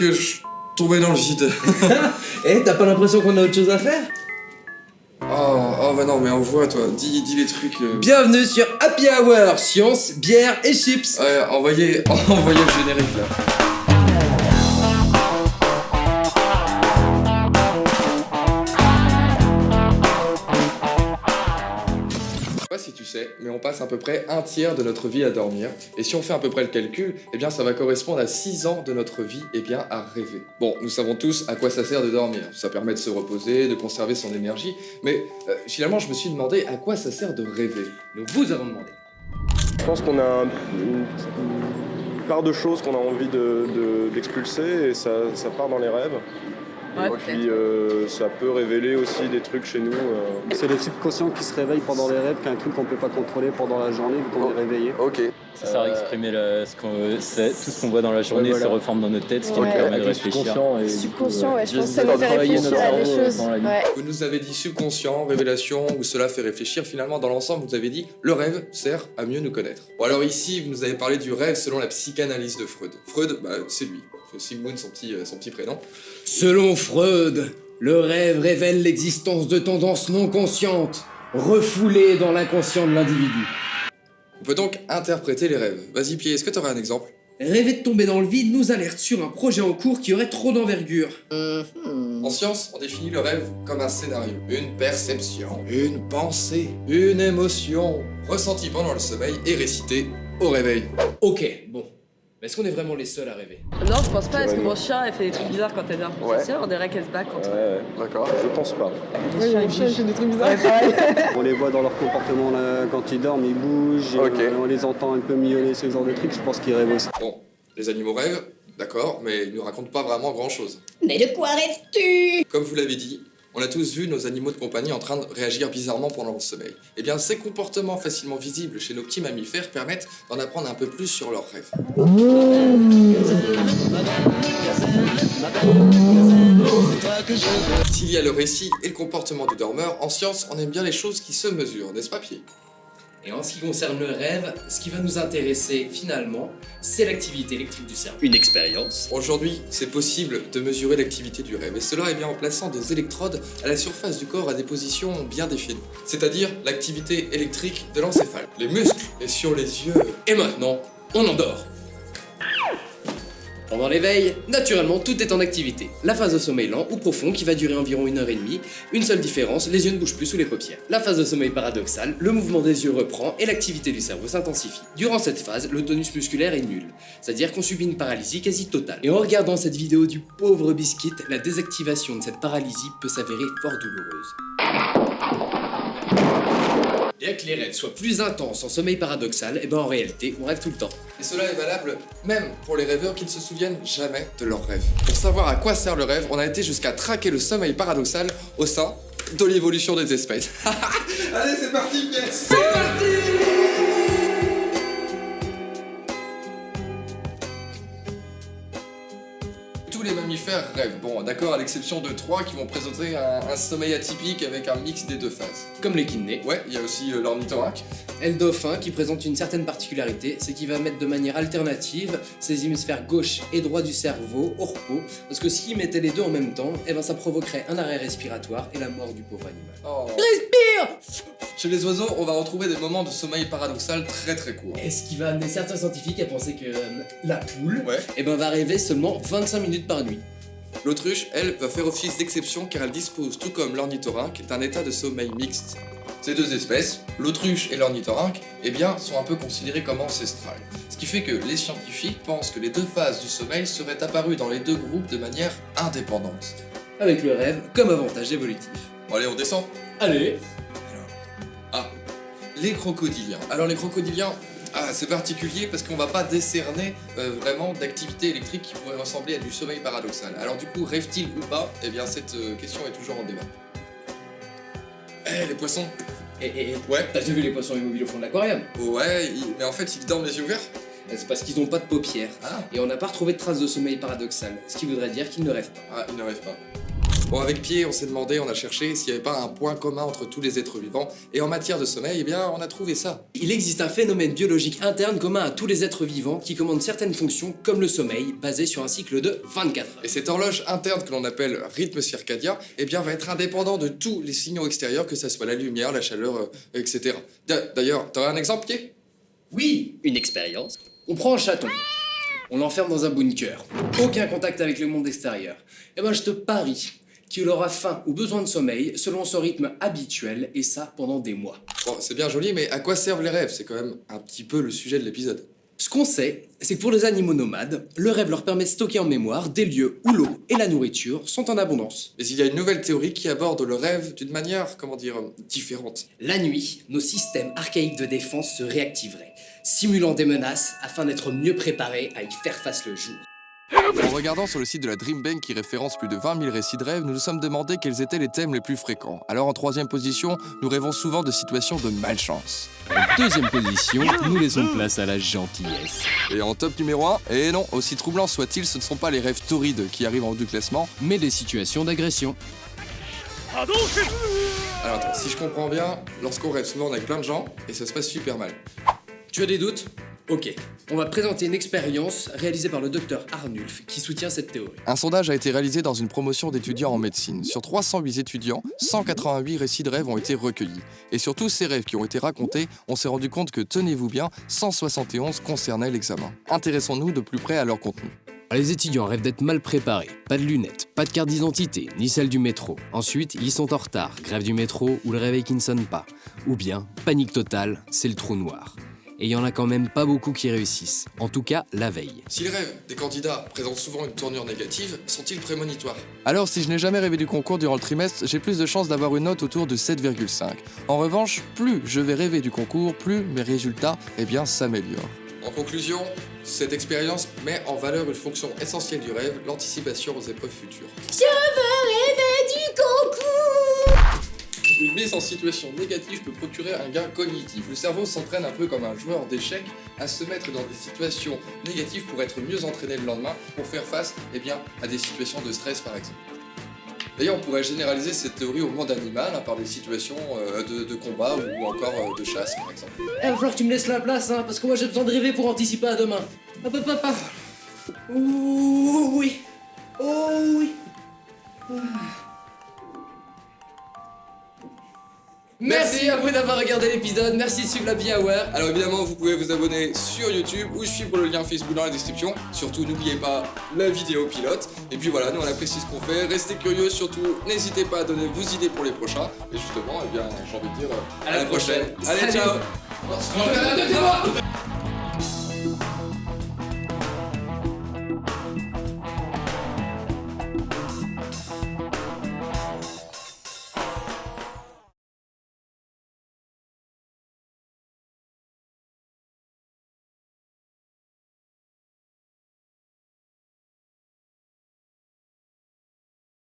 que je tombais dans le vide. Eh, t'as pas l'impression qu'on a autre chose à faire? Oh bah non, mais envoie toi, dis les trucs. Bienvenue sur Happy Hour, science, bière et chips. Ouais, envoyez le générique là. Je sais pas si tu sais, mais on passe à peu près un tiers de notre vie à dormir. Et si on fait à peu près le calcul, eh bien ça va correspondre à 6 ans de notre vie à rêver. Bon, nous savons tous à quoi ça sert de dormir. Ça permet de se reposer, de conserver son énergie. Mais finalement, je me suis demandé à quoi ça sert de rêver. Nous vous avons demandé. Je pense qu'on a une part de choses qu'on a envie d'expulser et ça part dans les rêves. Ouais, et puis ça peut révéler aussi des trucs chez nous. C'est le subconscient qui se réveille pendant les rêves qu'un truc qu'on peut pas contrôler pendant la journée vu qu'on est réveillé. Ok. Ça sert à exprimer tout ce qu'on voit dans la journée, se reforme dans notre tête, ce qui nous permet de réfléchir. Subconscient, ouais, je pense que ça nous fait réfléchir à des choses. Ouais. Vous nous avez dit subconscient, révélation, ou cela fait réfléchir. Finalement, dans l'ensemble, vous avez dit le rêve sert à mieux nous connaître. Bon, alors ici, vous nous avez parlé du rêve selon la psychanalyse de Freud. Freud, c'est lui. C'est Sigmund, son petit prénom. Selon Freud, le rêve révèle l'existence de tendances non conscientes, refoulées dans l'inconscient de l'individu. On peut donc interpréter les rêves. Vas-y, Pierre, est-ce que tu aurais un exemple? Rêver de tomber dans le vide nous alerte sur un projet en cours qui aurait trop d'envergure. En science, on définit le rêve comme un scénario, une perception, une pensée, une émotion, ressentie pendant le sommeil et récitée au réveil. Ok, bon. Mais est-ce qu'on est vraiment les seuls à rêver? Non, je pense pas, parce que mon chien, elle fait des trucs bizarres quand elle dort. Ouais. C'est sûr, on dirait qu'elle se bat contre. D'accord. Je pense pas. Oui, mon chien, il fait des trucs bizarres. Ouais, pareil. On les voit dans leur comportement là, quand ils dorment, ils bougent, Ok. On les entend un peu miauler, ce genre de trucs, je pense qu'ils rêvent aussi. Bon, les animaux rêvent, d'accord, mais ils nous racontent pas vraiment grand-chose. Mais de quoi rêves-tu? Comme vous l'avez dit, on a tous vu nos animaux de compagnie en train de réagir bizarrement pendant le sommeil. Eh bien, ces comportements facilement visibles chez nos petits mammifères permettent d'en apprendre un peu plus sur leurs rêves. S'il y a le récit et le comportement du dormeur, en science, on aime bien les choses qui se mesurent, n'est-ce pas, Pierre? Et en ce qui concerne le rêve, ce qui va nous intéresser finalement, c'est l'activité électrique du cerveau. Une expérience. Aujourd'hui, c'est possible de mesurer l'activité du rêve, et cela est bien en plaçant des électrodes à la surface du corps à des positions bien définies, c'est-à-dire l'activité électrique de l'encéphale, les muscles et sur les yeux. Et maintenant, on endort. Pendant l'éveil, naturellement, tout est en activité. La phase de sommeil lent ou profond qui va durer environ 1h30, une seule différence, les yeux ne bougent plus sous les paupières. La phase de sommeil paradoxal, le mouvement des yeux reprend et l'activité du cerveau s'intensifie. Durant cette phase, le tonus musculaire est nul, c'est-à-dire qu'on subit une paralysie quasi totale. Et en regardant cette vidéo du pauvre Biscuit, la désactivation de cette paralysie peut s'avérer fort douloureuse. Bien que les rêves soient plus intenses en sommeil paradoxal, et ben en réalité, on rêve tout le temps. Et cela est valable même pour les rêveurs qui ne se souviennent jamais de leurs rêves. Pour savoir à quoi sert le rêve, on a été jusqu'à traquer le sommeil paradoxal au sein de l'évolution des espèces. Allez, c'est parti, Pierre. C'est parti. Tous les mammifères rêvent. Bon, d'accord, à l'exception de 3 qui vont présenter un sommeil atypique avec un mix des deux phases. Comme les kinés. Ouais, il y a aussi l'ornithorynque. Et le dauphin qui présente une certaine particularité, c'est qu'il va mettre de manière alternative ses hémisphères gauche et droit du cerveau au repos, parce que s'il mettait les deux en même temps, eh ben ça provoquerait un arrêt respiratoire et la mort du pauvre animal. Oh. Respire! Chez les oiseaux, on va retrouver des moments de sommeil paradoxal très très courts. Et ce qui va amener certains scientifiques à penser que la poule Ouais. eh ben va rêver seulement 25 minutes par nuit. L'autruche, elle, va faire office d'exception car elle dispose, tout comme l'ornithorynque, d'un état de sommeil mixte. Ces deux espèces, l'autruche et l'ornithorynque, eh bien, sont un peu considérées comme ancestrales. Ce qui fait que les scientifiques pensent que les deux phases du sommeil seraient apparues dans les deux groupes de manière indépendante. Avec le rêve comme avantage évolutif. Bon allez, on descend. Allez! Les crocodiliens. Alors les crocodiliens, c'est particulier parce qu'on va pas décerner vraiment d'activité électrique qui pourrait ressembler à du sommeil paradoxal. Alors du coup, rêvent-ils ou pas? Eh bien cette question est toujours en débat. Les poissons. Ouais. T'as déjà vu les poissons immobiles au fond de l'aquarium? Ouais, mais en fait ils dorment les yeux ouverts. C'est parce qu'ils n'ont pas de paupières. Ah. Et on n'a pas retrouvé de traces de sommeil paradoxal, ce qui voudrait dire qu'ils ne rêvent pas. Ah, ils ne rêvent pas. Bon, avec Pierre, on s'est demandé, on a cherché s'il n'y avait pas un point commun entre tous les êtres vivants, et en matière de sommeil, eh bien, on a trouvé ça. Il existe un phénomène biologique interne commun à tous les êtres vivants qui commande certaines fonctions, comme le sommeil, basé sur un cycle de 24 heures. Et cette horloge interne que l'on appelle rythme circadien, eh bien, va être indépendant de tous les signaux extérieurs, que ce soit la lumière, la chaleur, etc. D'ailleurs, t'aurais un exemple, Pierre? Oui, une expérience. On prend un chaton, on l'enferme dans un bunker, aucun contact avec le monde extérieur. Eh ben, je te parie qu'il aura faim ou besoin de sommeil selon son rythme habituel, et ça pendant des mois. Bon, c'est bien joli, mais à quoi servent les rêves? C'est quand même un petit peu le sujet de l'épisode. Ce qu'on sait, c'est que pour les animaux nomades, le rêve leur permet de stocker en mémoire des lieux où l'eau et la nourriture sont en abondance. Mais il y a une nouvelle théorie qui aborde le rêve d'une manière, différente. La nuit, nos systèmes archaïques de défense se réactiveraient, simulant des menaces afin d'être mieux préparés à y faire face le jour. En regardant sur le site de la Dream Bank qui référence plus de 20 000 récits de rêves, nous nous sommes demandé quels étaient les thèmes les plus fréquents. Alors en troisième position, nous rêvons souvent de situations de malchance. En deuxième position, nous laissons place à la gentillesse. Et en top numéro 1, et non, aussi troublant soit-il, ce ne sont pas les rêves torrides qui arrivent en haut du classement, Mais des situations d'agression. Alors attends, si je comprends bien, lorsqu'on rêve souvent avec plein de gens, et ça se passe super mal. Tu as des doutes? Ok. On va présenter une expérience réalisée par le docteur Arnulf qui soutient cette théorie. Un sondage a été réalisé dans une promotion d'étudiants en médecine. Sur 308 étudiants, 188 récits de rêves ont été recueillis. Et sur tous ces rêves qui ont été racontés, on s'est rendu compte que, tenez-vous bien, 171 concernaient l'examen. Intéressons-nous de plus près à leur contenu. Les étudiants rêvent d'être mal préparés. Pas de lunettes, pas de carte d'identité, ni celle du métro. Ensuite, ils sont en retard, grève du métro ou le réveil qui ne sonne pas. Ou bien, panique totale, c'est le trou noir. Et il y en a quand même pas beaucoup qui réussissent, en tout cas la veille. Si les rêves des candidats présentent souvent une tournure négative, sont-ils prémonitoires? Alors, si je n'ai jamais rêvé du concours durant le trimestre, j'ai plus de chances d'avoir une note autour de 7,5. En revanche, plus je vais rêver du concours, plus mes résultats, s'améliorent. En conclusion, cette expérience met en valeur une fonction essentielle du rêve, l'anticipation aux épreuves futures. Je veux rêver du concours. Une mise en situation négative peut procurer un gain cognitif. Le cerveau s'entraîne un peu comme un joueur d'échecs à se mettre dans des situations négatives pour être mieux entraîné le lendemain, pour faire face à des situations de stress par exemple. D'ailleurs, on pourrait généraliser cette théorie au monde animal par des situations de combat ou encore de chasse par exemple. Il va falloir que tu me laisses la place, parce que moi j'ai besoin de rêver pour anticiper à demain. Hop, hop, hop, hop. Ouh, oui. Oh oui. Merci à vous d'avoir regardé l'épisode, merci de suivre la Be Aware. Alors évidemment, vous pouvez vous abonner sur YouTube ou suivre le lien Facebook dans la description. Surtout, n'oubliez pas la vidéo pilote. Et puis voilà, nous on apprécie ce qu'on fait. Restez curieux, surtout, n'hésitez pas à donner vos idées pour les prochains. Et justement, j'ai envie de dire à la prochaine. Allez, Salut. ciao.